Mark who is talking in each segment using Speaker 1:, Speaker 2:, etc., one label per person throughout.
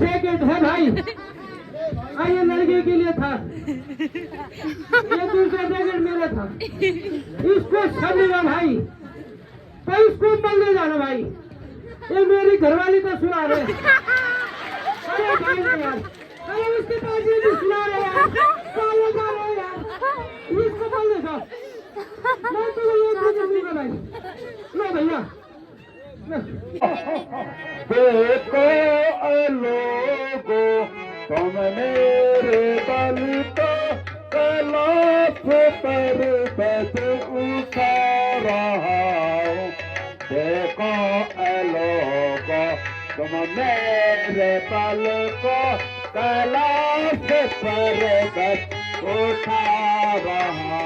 Speaker 1: Packet है भाई, ये लड़के के लिए था, ये दूसरा पैकेट मेरा था, इसको समझेगा भाई, तो इसको मरने जाना भाई, ये मेरी घरवाली तो सुना रहे। अरे भाई यार, अरे उसके पास ये भी सुना रहे यार, चलो जा रहे यार, इसको बोलने का मैं तो ये दूंगा भाई, लो भैया।
Speaker 2: देखो लोगो तुम मेरे बल को कैलाश पर्वत उतारा हो। देखो लोगो तुम मेरे बल को कैलाश पर्वत उतारा हो।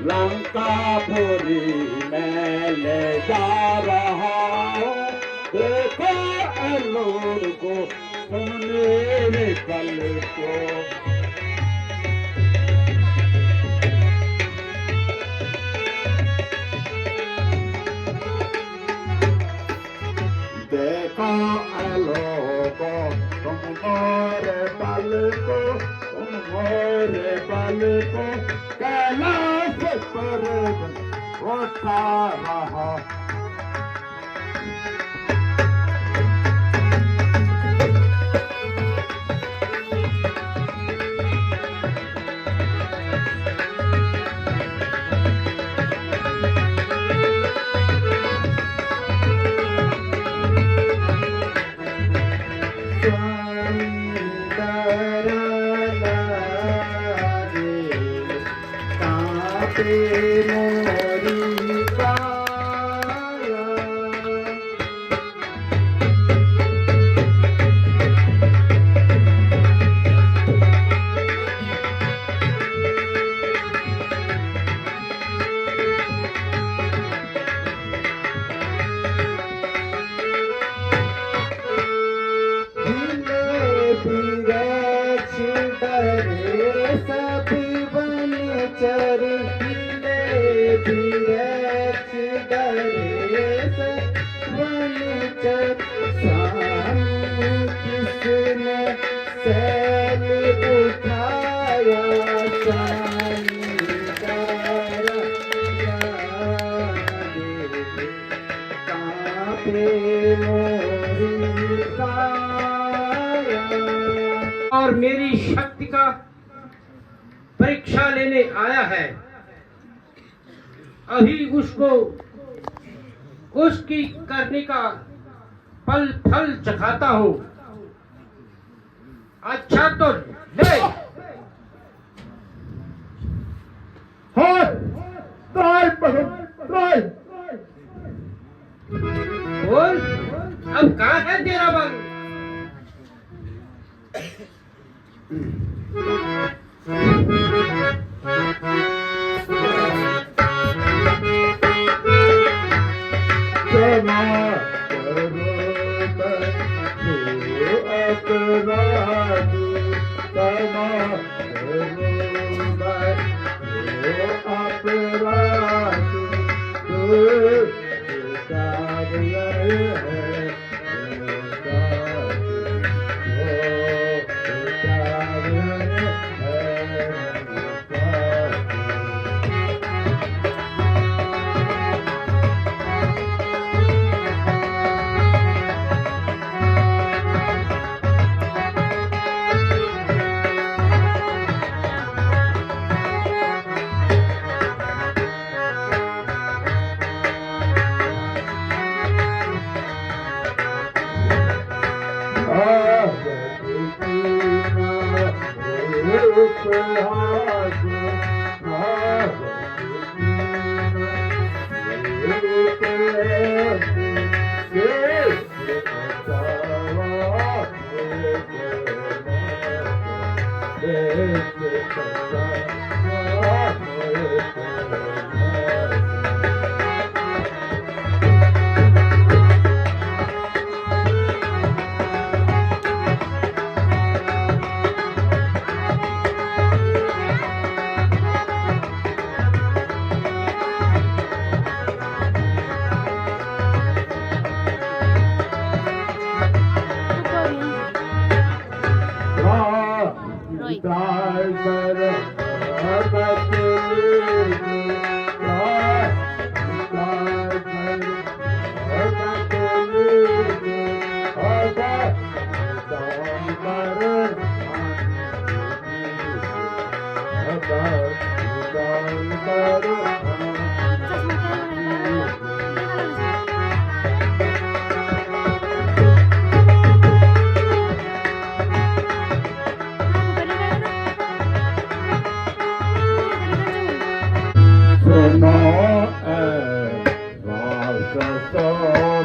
Speaker 2: लंकापुरी में ले जा रहा हूँ। देखो लोगो तुम मेरे बल को देखो लोगो तुम मेरे बल को, तुम मेरे बल को कैलाश पर्वत उतारा।
Speaker 1: और मेरी शक्ति का परीक्षा लेने आया है, अभी उसको उसकी करने का पल फल चखाता हूँ। अच्छा तो ले बोल, अब कहाँ है तेरा बल?
Speaker 2: सुनो रासो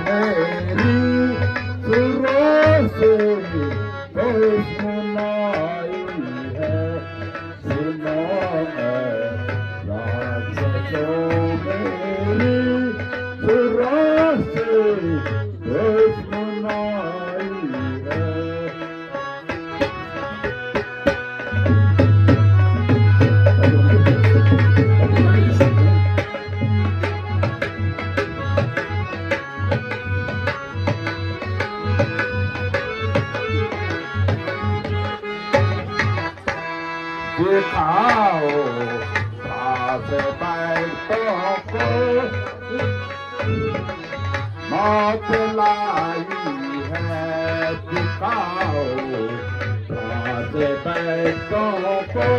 Speaker 2: मेरी सुरों से सुनाई है सुनो रासो मेरी सुरों से सुनाई है दिखाओ साथ बैठों को मौत लाई है दिखाओ साथ बैठों को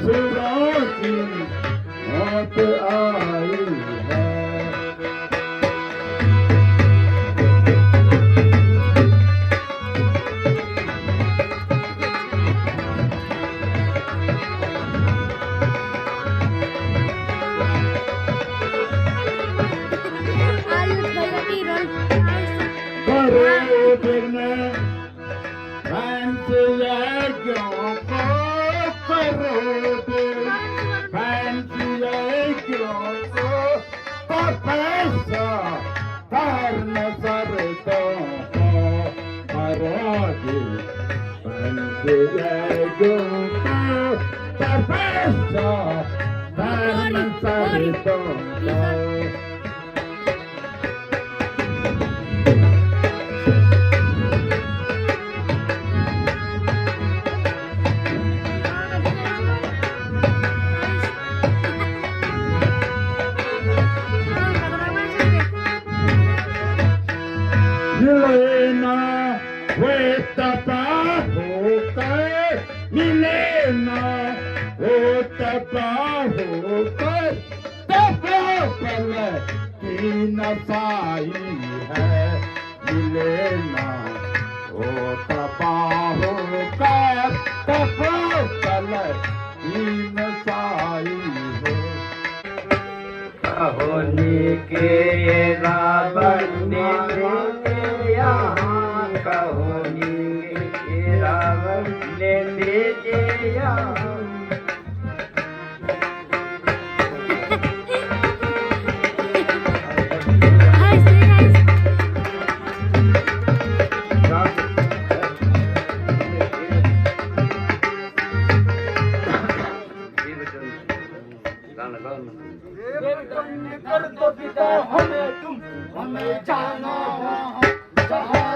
Speaker 2: सुरों की मौत आई है Milena, vuelta hoकर Milena, vuelta होकर पल की नसाई है मिलेना होता होकर पल की नसाई है
Speaker 3: होली के रावण ने यहाँ कहोली के रावण ने भेजे यहाँ
Speaker 1: कर दो पिता हमें तुम हमें जाना जहाँ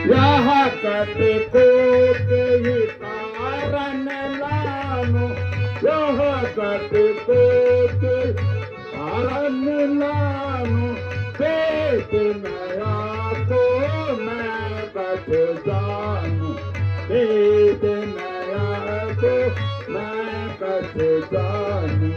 Speaker 2: यहाँ कटे को के कारण लानो, यहाँ कटे को के कारण लानो, पेट नया को मैं कट जानू, पेट नया को मैं कट जानू।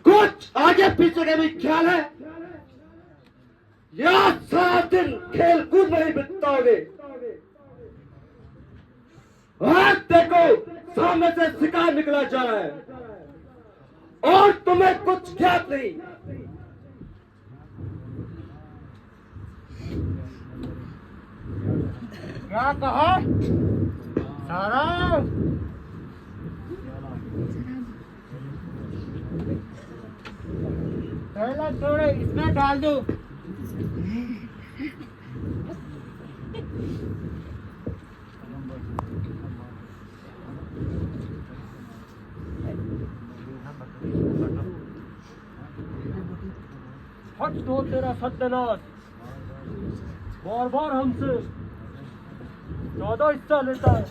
Speaker 2: कुछ आगे पीछे का भी ख्याल है या सारा दिन खेल कूद में ही बिताओगे? आज देखो सामने से शिकार निकला जा रहा है और तुम्हें कुछ ज्ञात नहीं।
Speaker 1: क्या कहा सारा? पहला थोड़े इसमें डाल दो। हट दो तेरा सत्यानाश। बार बार हमसे ज्यादा हिस्सा लेता है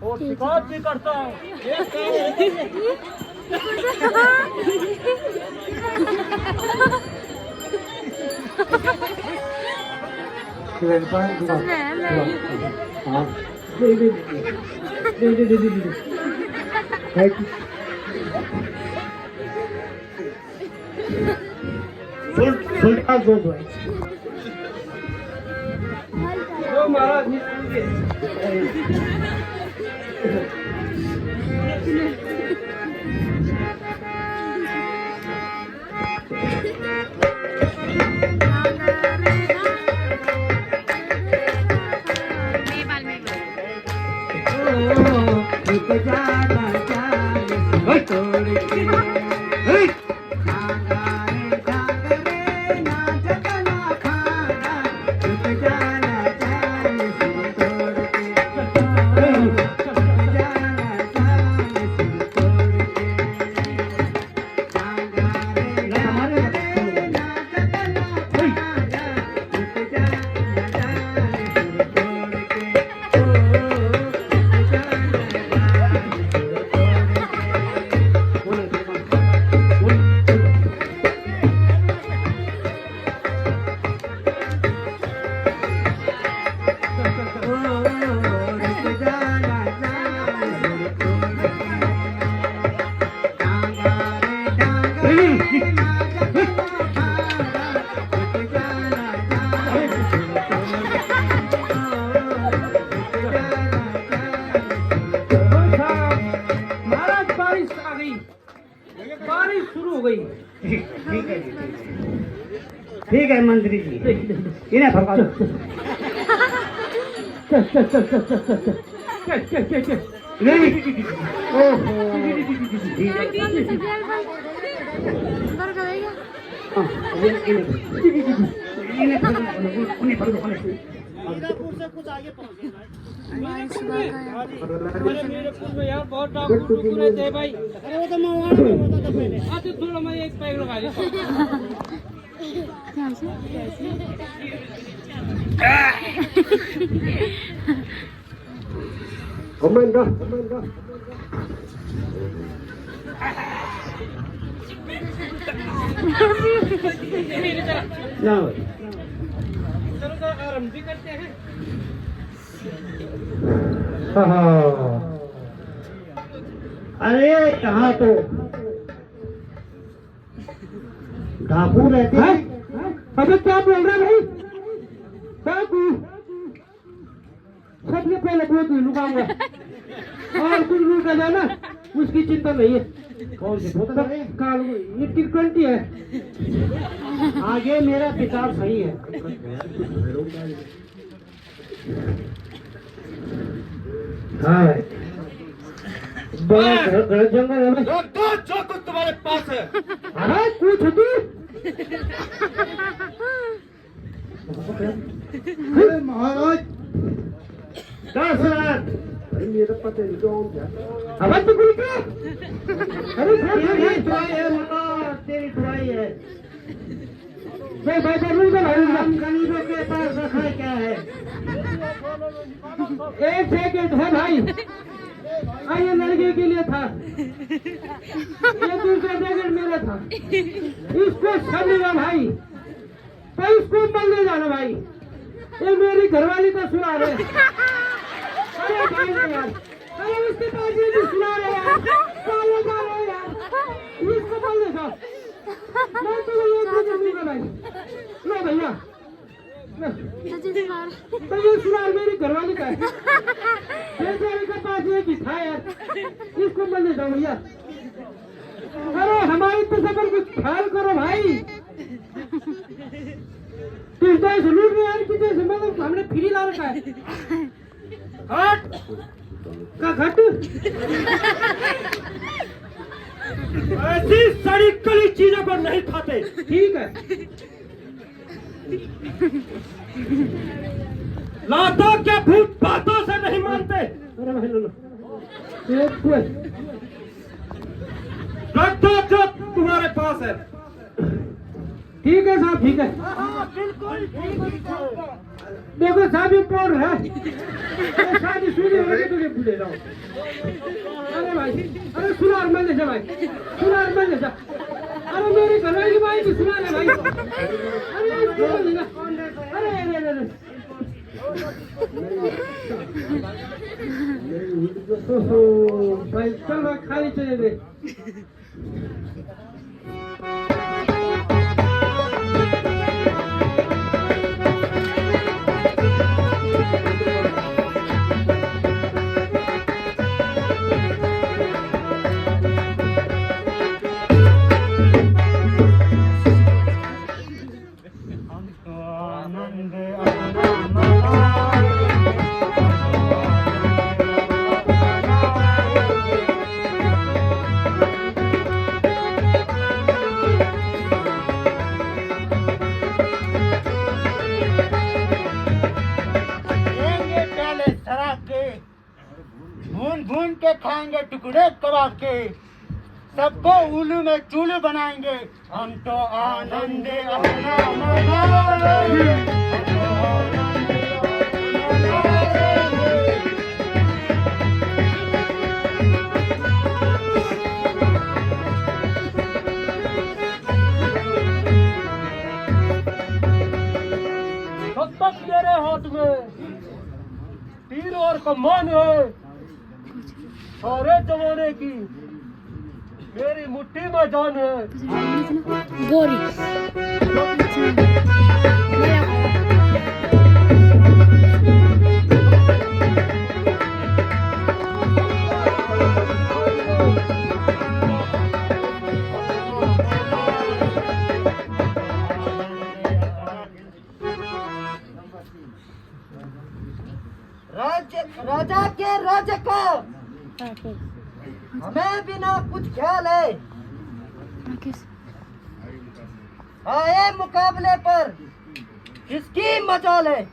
Speaker 1: और शिकायत भी करता है। बारिश शुरू हो गई। ठीक है मंत्री जी, इन्हें भगा दो। चल चल चल चल चल चल चल चल चल चल। ओहो कुछ आगे पहुंचे यार, बहुत डॉक्टर रहते हैं भाई। अरे वो तो मैं पहले थोड़ा मैं एक पैक लगा देता आराम भी करते हैं। अरे यहाँ तो डाकू रहते हैं? अबे क्या बोल रहा है भाई? डाकू सबसे पहले बहुत ही लुकाऊंगा और कुछ लूटा जाना उसकी चिंता नहीं है। कौन से बहुत काल ये टिकंटी है। आगे मेरा विचार सही है। हाँ भाई बड़ा जंगल है भाई।
Speaker 2: जो कुछ तुम्हारे पास है
Speaker 1: अरे कुछ तू महाराज 10 लाख मेरा पता नहीं कौन था। अब तो कोई क्या? अरे तेरी दुआई है मामा, तेरी दुआई है। भाई जरूर का भाई हम गरीबों के पास रखा क्या है? एक सेकंड है भाई। ये लड़के के लिए था, ये दूसरा जैकेट मेरा था। इसको समझेगा भाई, भाई इसको मरने जाना भाई। ये मेरी घरवाली का सुना रहे। अरे भाई यार, अरे उसके पास ये भी सुना रहे यार, काले जा रहे यार, इसको बोलने का मैं तो ये दूंगा भाई। लो भैया तो ये सुनार मेरी घरवाली का है। बेचारे के पास एक ही था यार, इसको मरने दो भैया। अरे हमारी तो सफर कुछ ख्याल करो भाई। किस तरह से लूट रहे यार, किस तरह से मतलब हमने फ्री ला रखा है। घट का घट
Speaker 2: ऐसी सड़ी कड़ी चीजों को नहीं खाते।
Speaker 1: ठीक है
Speaker 2: लातों के भूत बातों से नहीं मानते।
Speaker 1: अरे भाई लो
Speaker 2: रख दो जो तुम्हारे पास है।
Speaker 1: ठीक है साहब, ठीक है। देखो साहब ये पोर है, शादी शुरू हो गई तुझे भूले जाओ। अरे भाई, अरे सुनार मत ले जा भाई, सुनार मत ले जा। अरे मेरी घरवाली भाई की सुनार है भाई। अरे अरे अरे भाई चल भाई खाली चले गए।
Speaker 4: भून भून के खाएंगे टुकड़े कबाब के, सबको उल्लू में चूल्लू बनाएंगे। हम तो आनंद अपना मनाएंगे।
Speaker 2: तब तक मेरे हाथ में तीर और कमान है, सारे जमाने की मेरी मुट्ठी में जान है।
Speaker 5: गोरी
Speaker 4: राजा के राज्य का हमें बिना कुछ ख्याल है। आए मुकाबले पर किसकी मजाल है।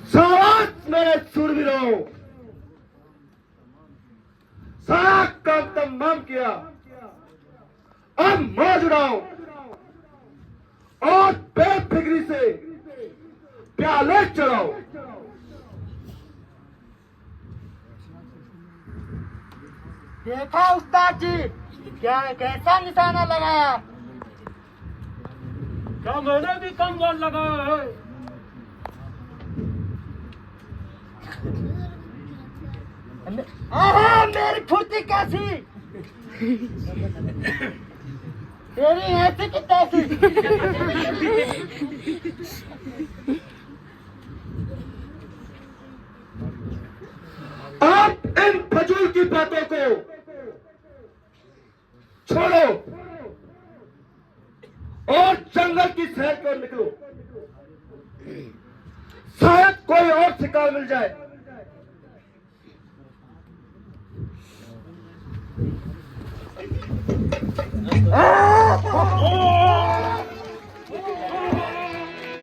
Speaker 2: शाबाश मेरे शूरवीरों, सारा काम तमाम किया। अब मौज उड़ाओ और बेफिक्री से प्याले चढ़ाओ।
Speaker 4: देखा उस्ताद जी, क्या कैसा निशाना लगाया?
Speaker 1: क्या मैंने भी कम बॉल लगाया है?
Speaker 4: आहा, मेरी फुर्ती कैसी? तेरी ऐसी की तैसी।
Speaker 2: आप इन फजूल की बातों को छोड़ो और जंगल की सैर पर निकलो। शायद कोई और शिकार मिल जाए।